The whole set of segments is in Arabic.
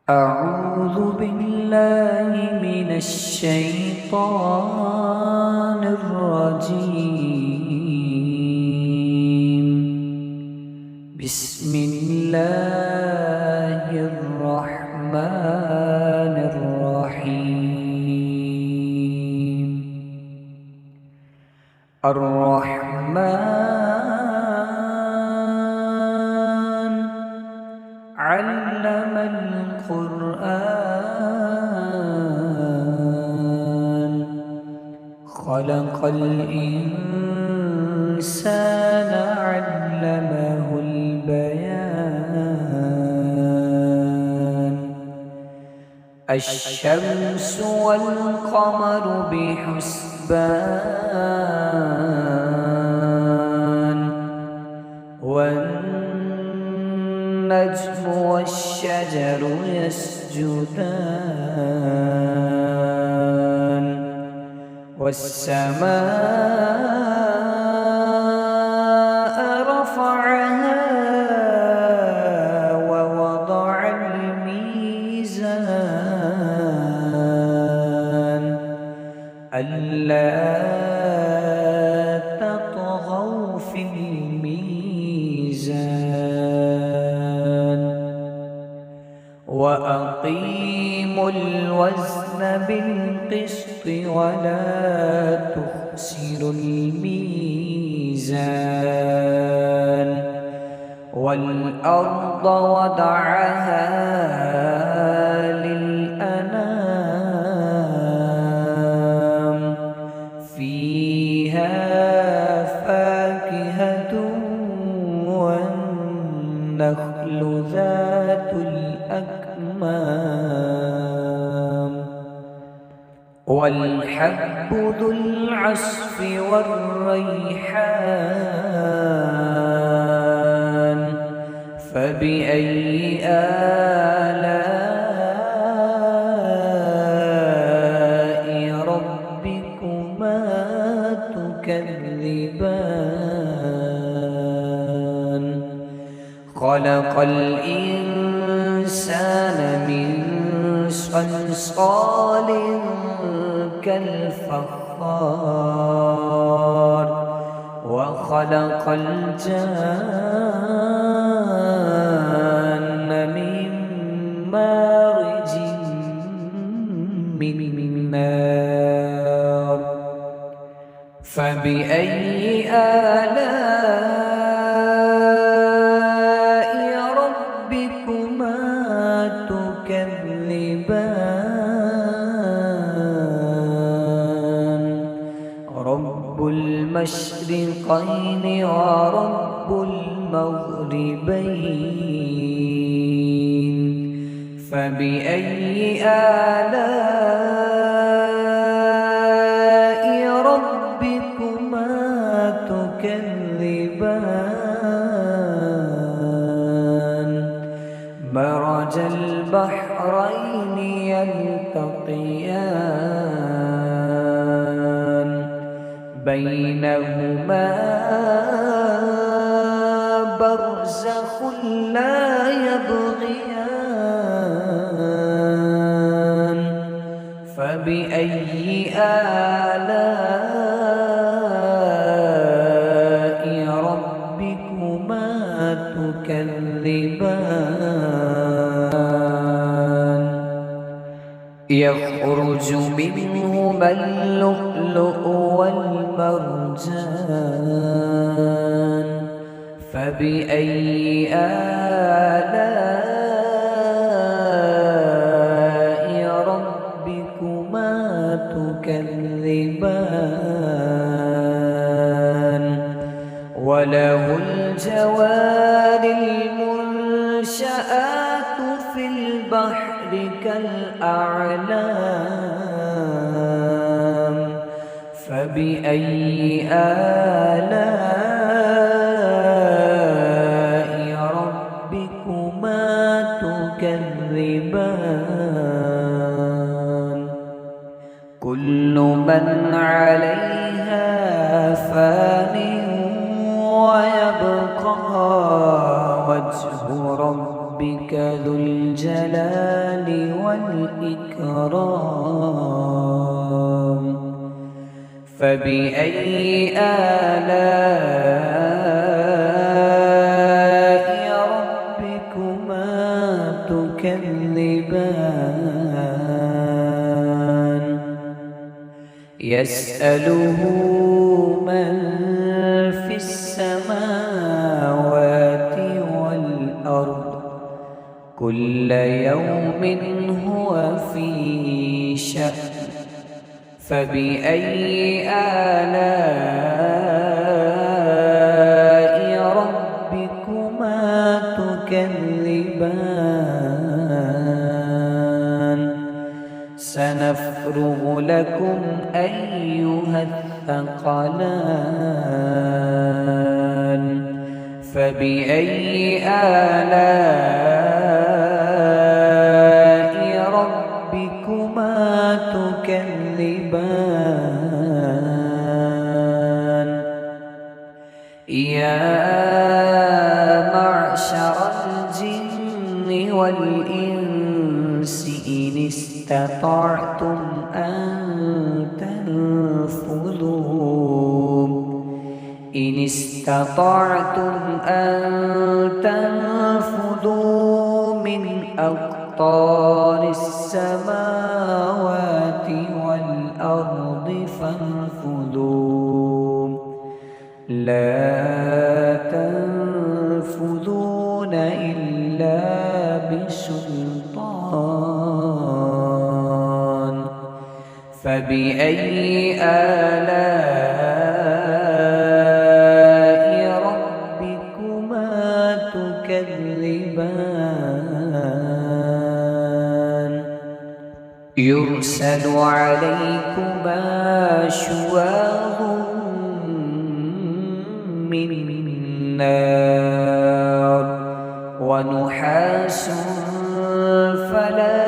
أعوذ بالله من الشيطان الرجيم. بسم الله الرحمن الرحيم. الرحمن علم القرآن خلق الإنسان علمه البيان. الشمس والقمر بحسبان والنجم والشجر يسجدان والسماء رفعها ووضع الميزان ألا تطغوا في الميزان وأقيموا الوزن بالقسط ولا تخسروا الميزان والأرض وضعها للأنام فيها فاكهة والنخل ذات الأكمام والحب ذو العصف والريحان فبأي آلاء ربكما تكذبان. خلق الإنسان من صلصال كالفخار وخلق الجان من مارج من نار فبأي آلاء ربكما تكذبان. رب المشرقين ورب المغربين فبأي آلاء ربكما تكذبان. مرج البحرين يلتقيان بينهما برزخ لا يبغيان فبأي آلاء ربكما تكذبان. يخرج منهما اللؤلؤ والمرجان فبأي آلاء ربكما تكذبان. وله الجوار المنشآت في البحر كالأعلام فبأي آلاء ربكما تكذبان. كل من عليها فان ويبقى وجه ربك ذو الجلال والإكرام فبأي آلاء ربكما تكذبان يسأله من في السماوات والأرض كل يوم هو في شأن فبأي آلاء ربكما تكذبان سنفرغ لكم أيها الثقلان فبأي آلاء ربكما تكذبان يا معشر الجن والإنس إن استطعتم أن تنفذوا من أقطار السماوات والأرض فانفذوا لا تنفذون إلا بسلطان فبأي آلاء ربكما تكذبان يرسل عليكما شواظ من نار ونحاس فلا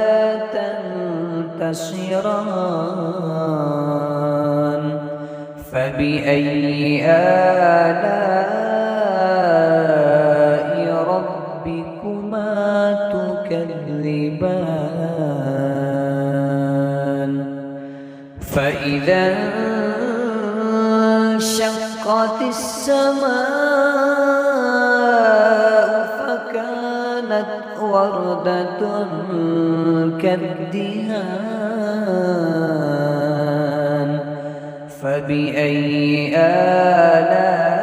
تنتصران فبأي آلاء ربكما تكذبان فإذا انشقت السماء فكانت وردة كالدهان فبأي آلاء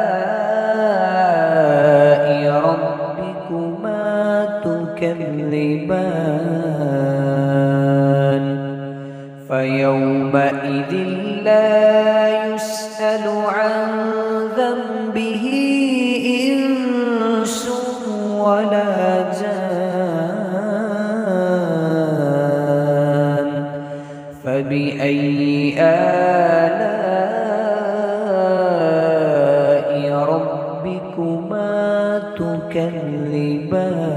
ربكما تكذبان فيومئذ لا يسأل عن ذنبه إنس ولا جان فبأي آلاء ربكما تكذبان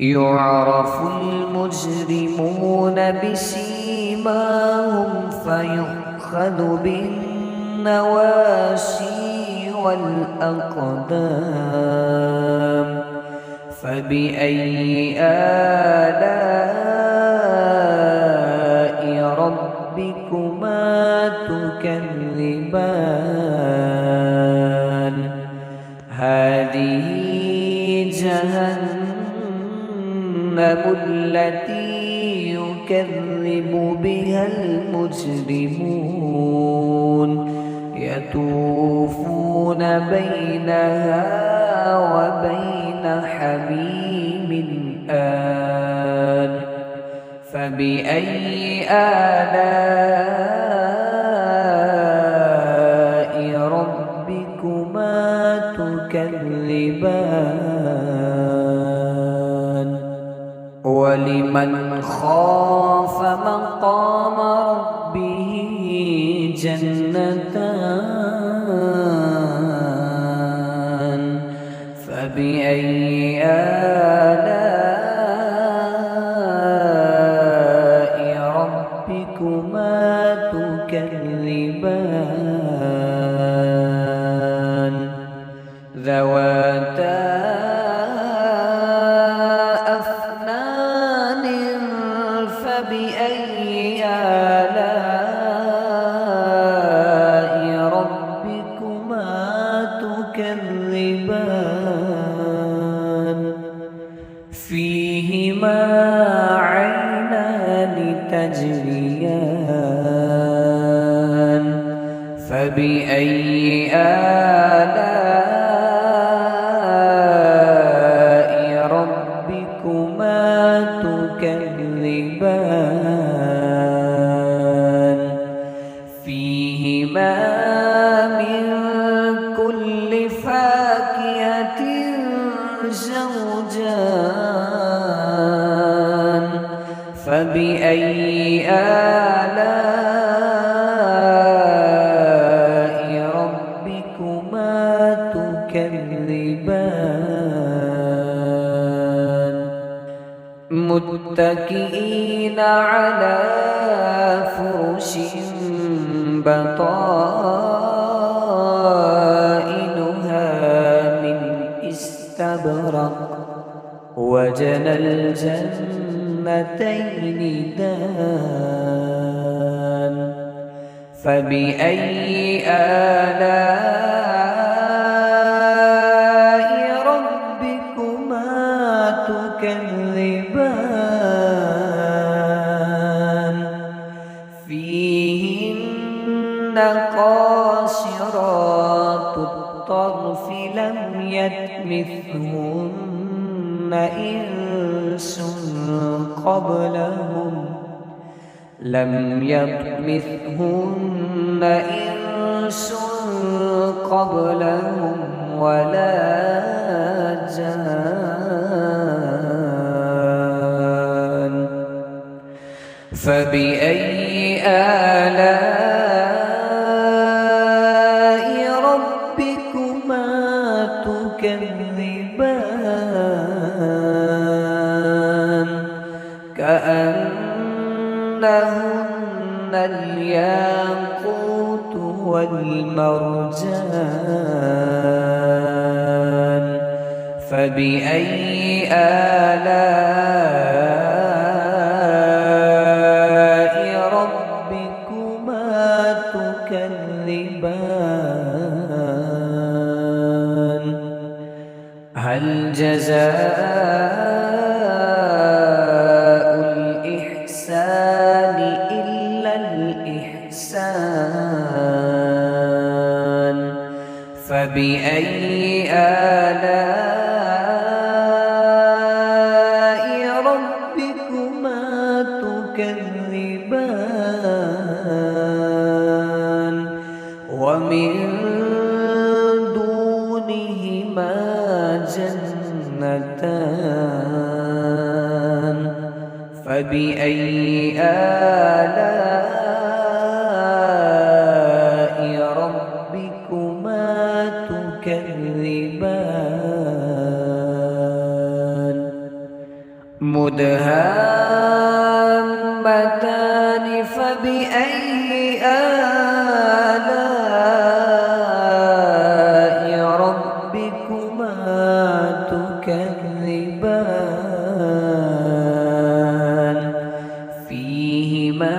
يعرف المجرمون بسيماهم فيؤخذ بالنواسي والأقدام فبأي آلاء ربكما تكذبان هذه جهنم التي يكذب بها المجرمون يطوفون بينها وبين حميم آن فبأي آلاء ربكما تكذبان ولمن خاف مقام ربه جنتان فبأي آلاء ربكما تكذبان ذواتا فبأي آلاء ربكما تكذبان فيهما من كل فاكهة زوجان فبأي آلاء ربكما تكذبان متكئين على فرش بطائنها من استبرق وجنى الجنتين دان فبأي آلاء ربكما تكذبان فيهن قاصرات الطرف لم يطمثهن إنس قبلهم ولا جان فبأي آلاء ربكما تكذبان كأنهن الياقوت والمرجان فبأي آلاء ربكما تكذبان هل جزاء الإحسان إلا الإحسان فبأي آلاء ربكما تكذبان ومن دونهما جنتان فبأي آلاء ربكما تكذبان مدهامتان فبأي آلاء ربكما تكذبان فيهما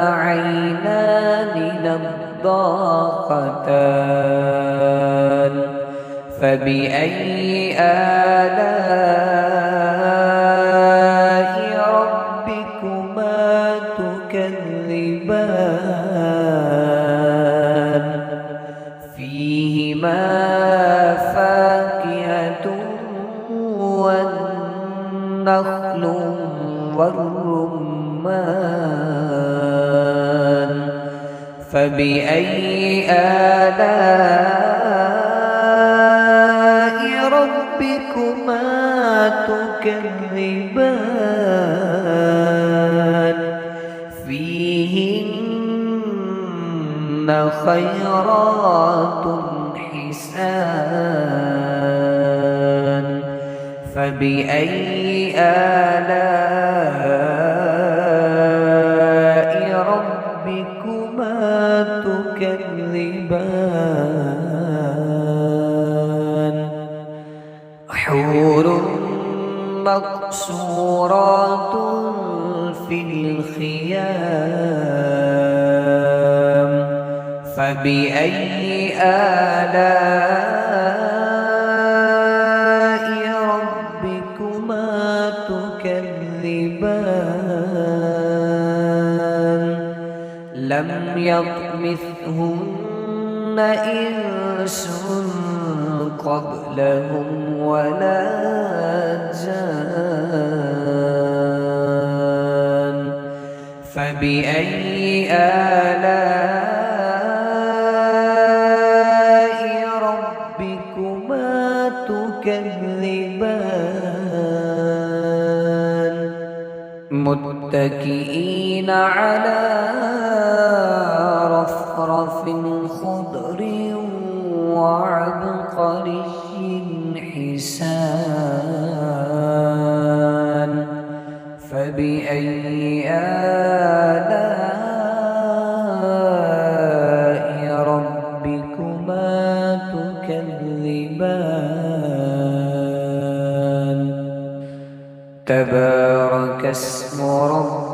عينان نضاختان فبأي آلاء ربكما تكذبان فيهما فاكهة والنخل والرمان فبأي آلاء ربكما تكذبان فيهن خيرات حسان فبأي آلاء ربكما تكذبان حور مقصورات في الخيام فبأي آلاء ربكما تكذبان لم يطمثهن إنس قبلهم ولا جان فبأي آلاء ربكما تكذبان متكئين على رفرف خضر وعبقري حسان فبأي آلاء ربكما تكذبان تبارك اسم ربك